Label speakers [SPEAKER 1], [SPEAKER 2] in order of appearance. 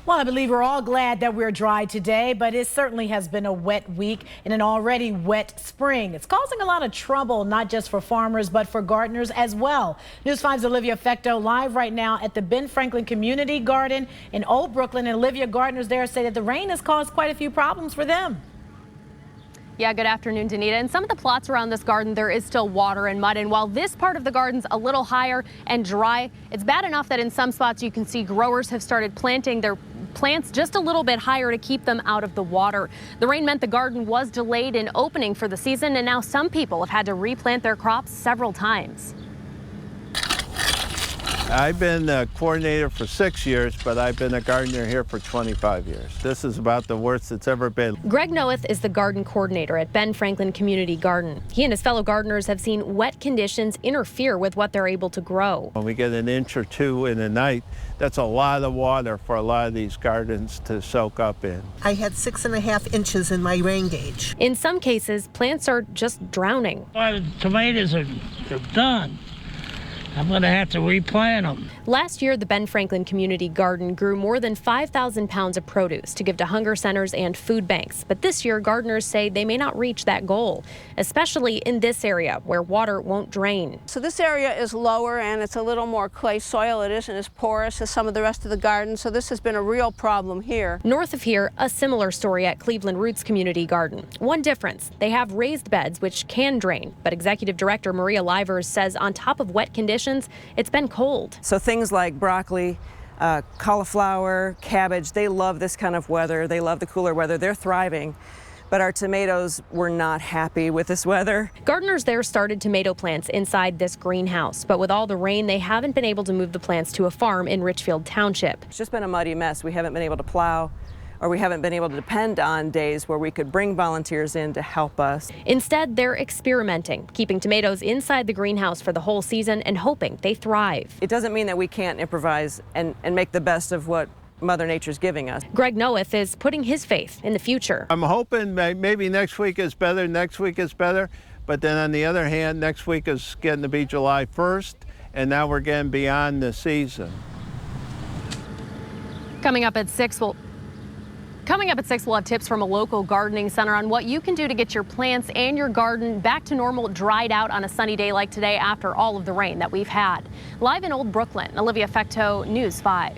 [SPEAKER 1] Well, I believe we're all glad that we're dry today, but it certainly has been a wet week and an already wet spring. It's causing a lot of trouble, not just for farmers, but for gardeners as well. News 5's Olivia Fecteau live right now at the Ben Franklin Community Garden in Old Brooklyn. And Olivia, gardeners there say that the rain has caused quite a few problems for them.
[SPEAKER 2] Yeah, good afternoon, Danita. In some of the plots around this garden, there is still water and mud. And while this part of the garden's a little higher and dry, it's bad enough that in some spots you can see growers have started planting their plants just a little bit higher to keep them out of the water. The rain meant the garden was delayed in opening for the season, and now some people have had to replant their crops several times.
[SPEAKER 3] I've been a coordinator for 6 years, but I've been a gardener here for 25 years. This is about the worst it's ever been.
[SPEAKER 2] Greg Noeth is the garden coordinator at Ben Franklin Community Garden. He and his fellow gardeners have seen wet conditions interfere with what they're able to grow.
[SPEAKER 3] When we get an inch or two in a night, that's a lot of water for a lot of these gardens to soak up in.
[SPEAKER 4] I had 6.5 inches in my rain gauge.
[SPEAKER 2] In some cases, plants are just drowning.
[SPEAKER 5] Well, the tomatoes are done. I'm going to have to replant them.
[SPEAKER 2] Last year, the Ben Franklin Community Garden grew more than 5,000 pounds of produce to give to hunger centers and food banks. But this year, gardeners say they may not reach that goal, especially in this area where water won't drain.
[SPEAKER 6] So this area is lower and it's a little more clay soil. It isn't as porous as some of the rest of the garden. So this has been a real problem here.
[SPEAKER 2] North of here, a similar story at Cleveland Roots Community Garden. One difference, they have raised beds which can drain. But Executive Director Maria Livers says on top of wet conditions, it's been cold.
[SPEAKER 7] So things like broccoli, cauliflower, cabbage, they love this kind of weather. They love the cooler weather. They're thriving. But our tomatoes were not happy with this weather.
[SPEAKER 2] Gardeners there started tomato plants inside this greenhouse, but with all the rain, they haven't been able to move the plants to a farm in Richfield Township.
[SPEAKER 7] It's just been a muddy mess. We haven't been able to plow, or we haven't been able to depend on days where we could bring volunteers in to help us.
[SPEAKER 2] Instead, they're experimenting, keeping tomatoes inside the greenhouse for the whole season and hoping they thrive.
[SPEAKER 7] It doesn't mean that we can't improvise and make the best of what Mother Nature's giving us.
[SPEAKER 2] Greg Noeth is putting his faith in the future.
[SPEAKER 3] I'm hoping maybe next week is better, but then on the other hand, next week is getting to be July 1st, and now we're getting beyond the season.
[SPEAKER 2] Coming up at 6, we'll have tips from a local gardening center on what you can do to get your plants and your garden back to normal, dried out on a sunny day like today after all of the rain that we've had. Live in Old Brooklyn, Olivia Fecteau, News 5.